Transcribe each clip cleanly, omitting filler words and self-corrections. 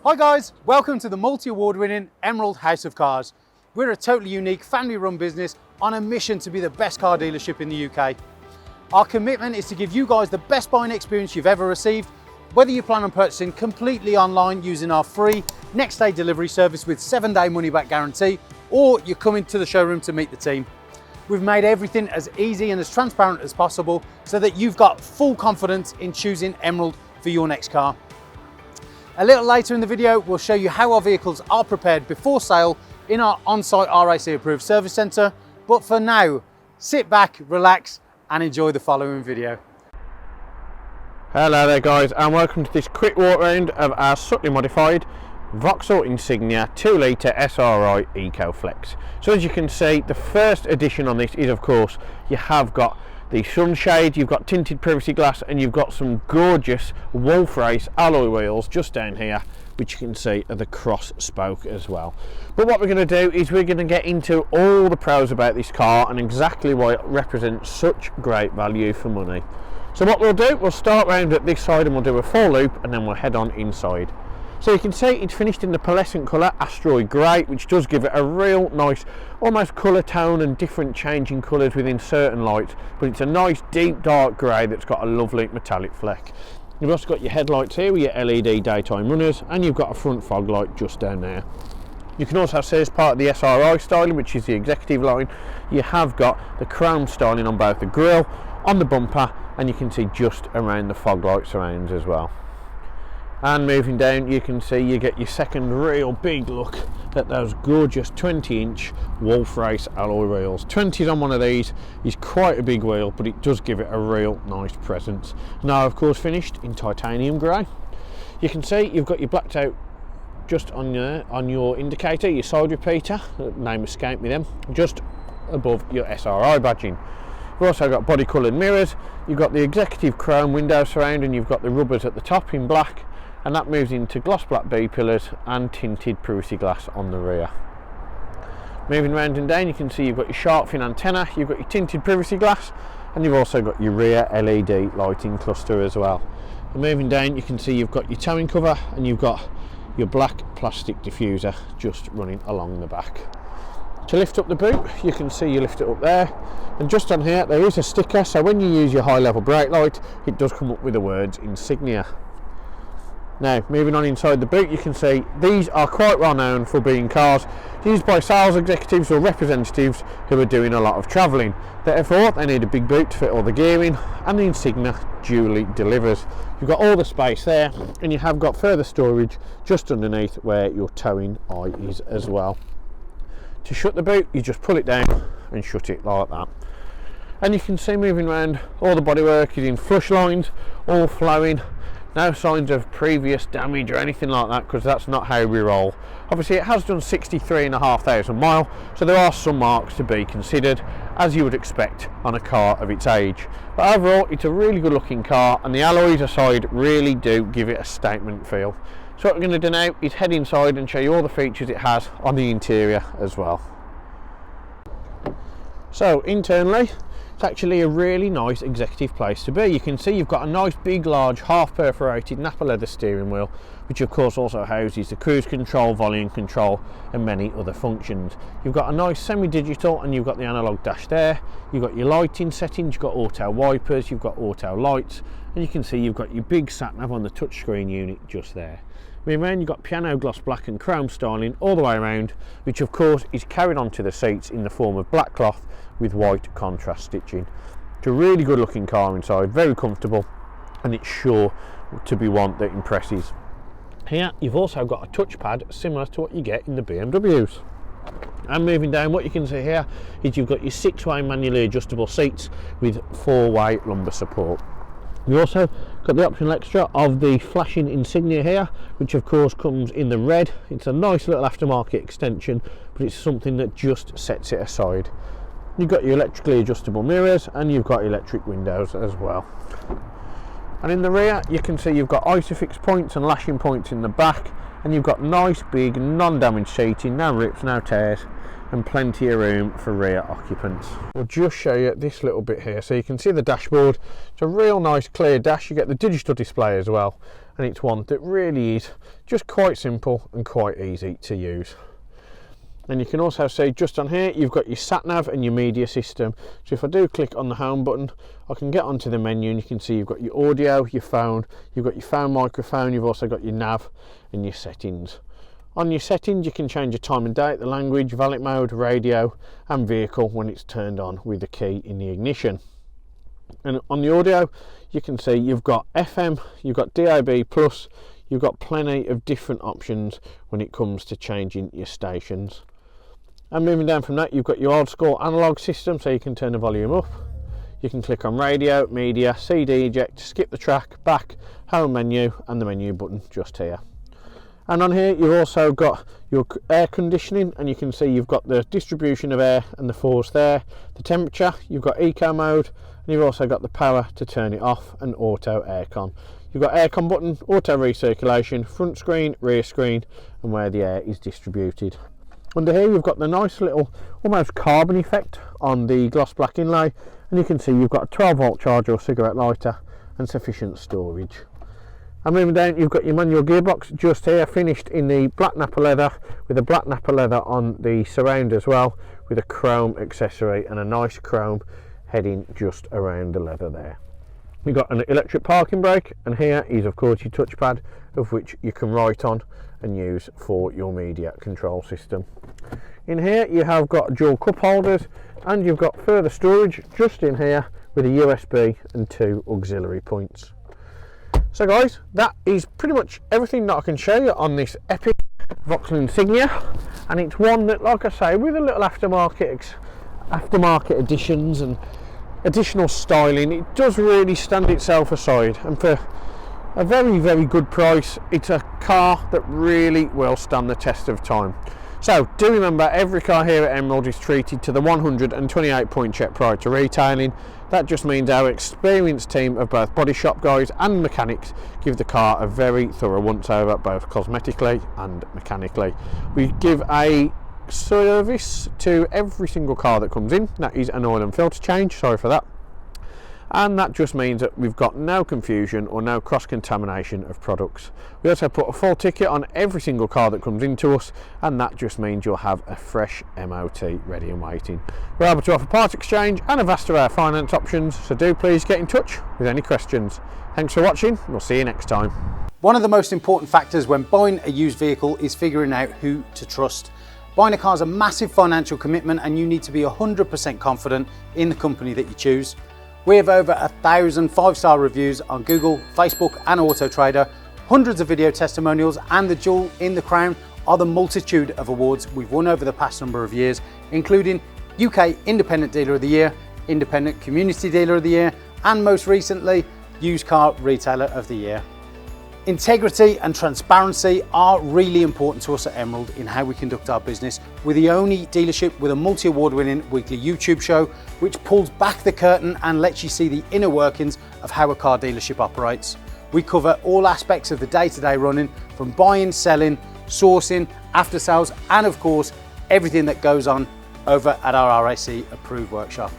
Hi guys, welcome to the multi-award winning Emerald House of Cars. We're a totally unique family run business on a mission to be the best car dealership in the UK. Our commitment is to give you guys the best buying experience you've ever received, whether you plan on purchasing completely online using our free next day delivery service with 7-day money back guarantee, or you're coming to the showroom to meet the team. We've made everything as easy and as transparent as possible so that you've got full confidence in choosing Emerald for your next car. A little later in the video, we'll show you how our vehicles are prepared before sale in our on-site RAC approved service centre. But for now, sit back, relax and enjoy the following video. Hello there guys, and welcome to this quick walk round of our slightly modified VAUXHALL Insignia 2 litre SRI ecoFLEX. So as you can see, the first addition on this is, of course, you have got the sunshade, you've got tinted privacy glass, and you've got some gorgeous Wolf Race alloy wheels just down here, which you can see are the cross spoke as well. But what we're going to do is we're going to get into all the pros about this car and exactly why it represents such great value for money. So what we'll do, we'll start round at this side and we'll do a full loop and then we'll head on inside. So you can see it's finished in the pearlescent colour asteroid grey, which does give it a real nice almost colour tone and different changing colours within certain lights, but it's a nice deep dark grey that's got a lovely metallic fleck. You've also got your headlights here with your LED daytime runners, and you've got a front fog light just down there. You can also see, as part of the SRI styling, which is the executive line, you have got the chrome styling on both the grille, on the bumper, and you can see just around the fog light surrounds as well. And moving down, you can see you get your second real big look at those gorgeous 20-inch Wolf Race alloy wheels. 20s on one of these is quite a big wheel, but it does give it a real nice presence. Now, of course, finished in titanium grey. You can see you've got your blacked out just on your indicator, your side repeater, name escaped me then, just above your SRI badging. You've also got body coloured mirrors, you've got the executive chrome window surround, and you've got the rubbers at the top in black, and that moves into gloss black B-pillars and tinted privacy glass on the rear. Moving round and down, you can see you've got your shark fin antenna, you've got your tinted privacy glass, and you've also got your rear LED lighting cluster as well. And moving down, you can see you've got your towing cover and you've got your black plastic diffuser just running along the back. To lift up the boot, you can see you lift it up there, and just on here there is a sticker, so when you use your high level brake light it does come up with the words Insignia. Now, moving on inside the boot, you can see these are quite well known for being cars used by sales executives or representatives who are doing a lot of travelling. Therefore, they need a big boot to fit all the gear in, and the Insignia duly delivers. You've got all the space there, and you have got further storage just underneath where your towing eye is as well. To shut the boot, you just pull it down and shut it like that. And you can see moving around, all the bodywork is in flush lines, all flowing. No signs of previous damage or anything like that, because that's not how we roll. Obviously it has done 63,500 miles, so there are some marks to be considered, as you would expect on a car of its age. But overall it's a really good looking car, and the alloys aside really do give it a statement feel. So what we're going to do now is head inside and show you all the features it has on the interior as well. So internally, it's actually a really nice executive place to be. You can see you've got a nice big large half perforated Napa leather steering wheel, which of course also houses the cruise control, volume control and many other functions. You've got a nice semi-digital, and you've got the analog dash there. You've got your lighting settings, you've got auto wipers, you've got auto lights, and you can see you've got your big sat nav on the touchscreen unit just there. Moving around, you've got piano gloss black and chrome styling all the way around, which of course is carried onto the seats in the form of black cloth with white contrast stitching. It's a really good looking car inside, very comfortable, and it's sure to be one that impresses. Here you've also got a touchpad similar to what you get in the BMWs. And moving down, what you can see here is you've got your 6-way manually adjustable seats with 4-way lumbar support. You also got the optional extra of the flashing Insignia here, which of course comes in the red. It's a nice little aftermarket extension, but it's something that just sets it aside. You've got your electrically adjustable mirrors, and you've got electric windows as well. And in the rear you can see you've got ISOFIX points and lashing points in the back, and you've got nice big non-damaged seating, no rips, no tears, and plenty of room for rear occupants. We'll just show you this little bit here so you can see the dashboard. It's a real nice clear dash. You get the digital display as well, and it's one that really is just quite simple and quite easy to use. And you can also see just on here you've got your sat nav and your media system. So if I do click on the home button, I can get onto the menu and you can see you've got your audio, your phone, you've got your phone microphone, you've also got your nav and your settings. On your settings you can change your time and date, the language, valet mode, radio and vehicle when it's turned on with the key in the ignition. And on the audio you can see you've got FM, you've got DAB+, you've got plenty of different options when it comes to changing your stations. And moving down from that, you've got your old school analog system, so you can turn the volume up. You can click on radio, media, CD eject, skip the track, back, home menu, and the menu button just here. And on here, you've also got your air conditioning, and you can see you've got the distribution of air and the force there, the temperature, you've got eco mode, and you've also got the power to turn it off and auto aircon. You've got aircon button, auto recirculation, front screen, rear screen, and where the air is distributed. Under here you've got the nice little almost carbon effect on the gloss black inlay, and you can see you've got a 12-volt charger or cigarette lighter and sufficient storage. And moving down you've got your manual gearbox just here, finished in the black nappa leather, with a black nappa leather on the surround as well, with a chrome accessory and a nice chrome heading just around the leather there. You've got an electric parking brake, and here is of course your touchpad, of which you can write on and use for your media control system. In here you have got dual cup holders, and you've got further storage just in here with a USB and 2 auxiliary points. So guys, that is pretty much everything that I can show you on this epic VAUXHALL Insignia, and it's one that, like I say, with a little aftermarket additions and additional styling, it does really stand itself aside, and for a very, very good price, it's a car that really will stand the test of time. So do remember, every car here at Emerald is treated to the 128 point check prior to retailing. That just means our experienced team of both body shop guys and mechanics give the car a very thorough once over, both cosmetically and mechanically. We give a service to every single car that comes in. That is an oil and filter change, sorry for that. And that just means that we've got no confusion or no cross-contamination of products. We also put a full ticket on every single car that comes into us, and that just means you'll have a fresh MOT ready and waiting. We're able to offer part exchange and a vast array of finance options, so do please get in touch with any questions. Thanks for watching, we'll see you next time. One of the most important factors when buying a used vehicle is figuring out who to trust. Buying a car is a massive financial commitment, and you need to be 100% confident in the company that you choose. We have over 1,000 5-star reviews on Google, Facebook and Auto Trader, hundreds of video testimonials, and the jewel in the crown are the multitude of awards we've won over the past number of years, including UK Independent Dealer of the Year, Independent Community Dealer of the Year, and most recently, Used Car Retailer of the Year. Integrity and transparency are really important to us at Emerald in how we conduct our business. We're the only dealership with a multi-award winning weekly YouTube show which pulls back the curtain and lets you see the inner workings of how a car dealership operates. We cover all aspects of the day-to-day running, from buying, selling, sourcing, after sales, and of course everything that goes on over at our RAC approved workshop.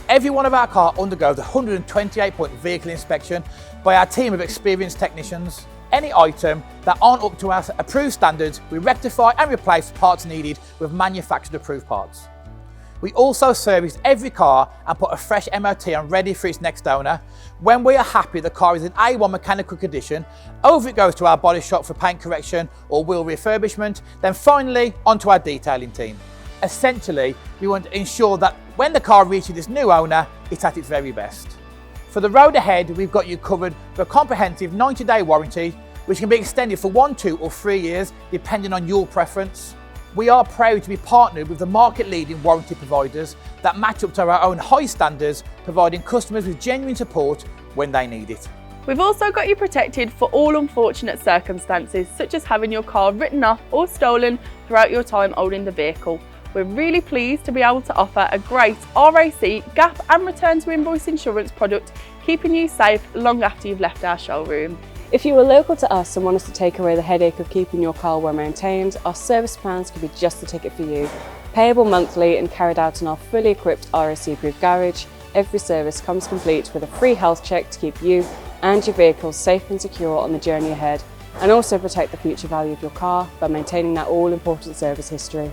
Every one of our cars undergoes a 128 point vehicle inspection by our team of experienced technicians. Any item that aren't up to our approved standards, we rectify and replace parts needed with manufactured approved parts. We also service every car and put a fresh MOT on ready for its next owner. When we are happy the car is in A1 mechanical condition, over it goes to our body shop for paint correction or wheel refurbishment, then finally onto our detailing team. Essentially, we want to ensure that when the car reaches its new owner, it's at its very best. For the road ahead, we've got you covered for a comprehensive 90-day warranty, which can be extended for 1, 2 or 3 years, depending on your preference. We are proud to be partnered with the market-leading warranty providers that match up to our own high standards, providing customers with genuine support when they need it. We've also got you protected for all unfortunate circumstances, such as having your car written off or stolen throughout your time owning the vehicle. We're really pleased to be able to offer a great RAC, gap and return to invoice insurance product, keeping you safe long after you've left our showroom. If you are local to us and want us to take away the headache of keeping your car well maintained, our service plans could be just the ticket for you. Payable monthly and carried out in our fully equipped RAC approved garage, every service comes complete with a free health check to keep you and your vehicle safe and secure on the journey ahead, and also protect the future value of your car by maintaining that all-important service history.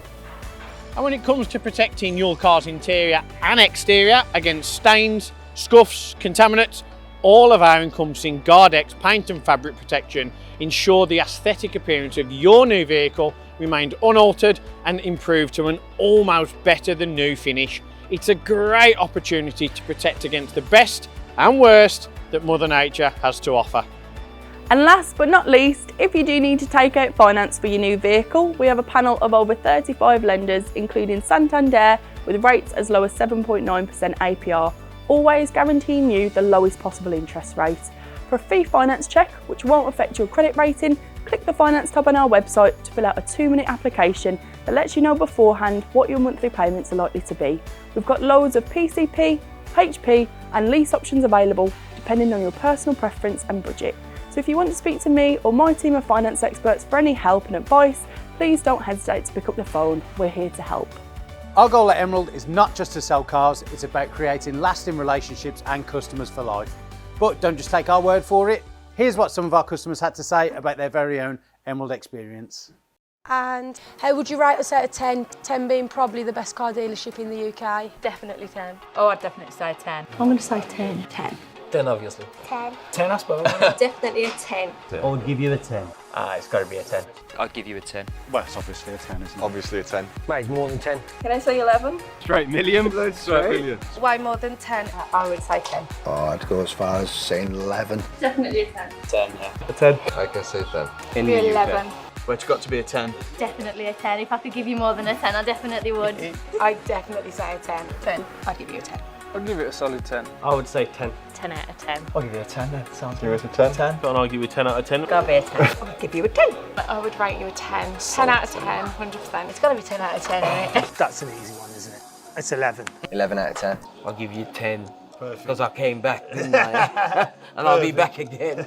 And when it comes to protecting your car's interior and exterior against stains, scuffs, contaminants, all of our encompassing Guardex paint and fabric protection ensure the aesthetic appearance of your new vehicle remained unaltered and improved to an almost better than new finish. It's a great opportunity to protect against the best and worst that Mother Nature has to offer. And last but not least, if you do need to take out finance for your new vehicle, we have a panel of over 35 lenders, including Santander, with rates as low as 7.9% APR, always guaranteeing you the lowest possible interest rate. For a free finance check, which won't affect your credit rating, click the finance tab on our website to fill out a 2-minute application that lets you know beforehand what your monthly payments are likely to be. We've got loads of PCP, HP and lease options available, depending on your personal preference and budget. So if you want to speak to me or my team of finance experts for any help and advice, please don't hesitate to pick up the phone. We're here to help. Our goal at Emerald is not just to sell cars, it's about creating lasting relationships and customers for life. But don't just take our word for it. Here's what some of our customers had to say about their very own Emerald experience. And how would you rate us out of 10? 10 being probably the best car dealership in the UK. Definitely 10. Oh, I'd definitely say 10. I'm going to say 10. 10. 10 obviously. 10. 10 I suppose. Definitely a 10. I would give you a 10. It's got to be a 10. I'd give you a 10. Well, it's obviously a 10, isn't it? Obviously a 10. Mate, more than 10. Can I say 11? Straight million. Straight million. Way more than 10. I would say 10. Oh, I'd go as far as saying 11. Definitely a 10. 10, yeah. A 10. I can say 10. In the UK. 11. Well, it's got to be a 10. Definitely a 10. If I could give you more than a 10, I definitely would. I'd definitely say a 10. 10. I'd give you a 10. I'd give it a solid 10. I would say 10. 10 out of 10. I'll give you a 10 then. Sounds Give us a 10. 10. Got an argue with 10 out of 10. Gotta be a 10. I'd give you a 10. I would rate you a 10. 10 out of 10, 100%. It's gotta be 10 out of 10, isn't it? That's an easy one, isn't it? It's 11. 11 out of 10. I'll give you 10. Because I came back, didn't I? And I'll be back again.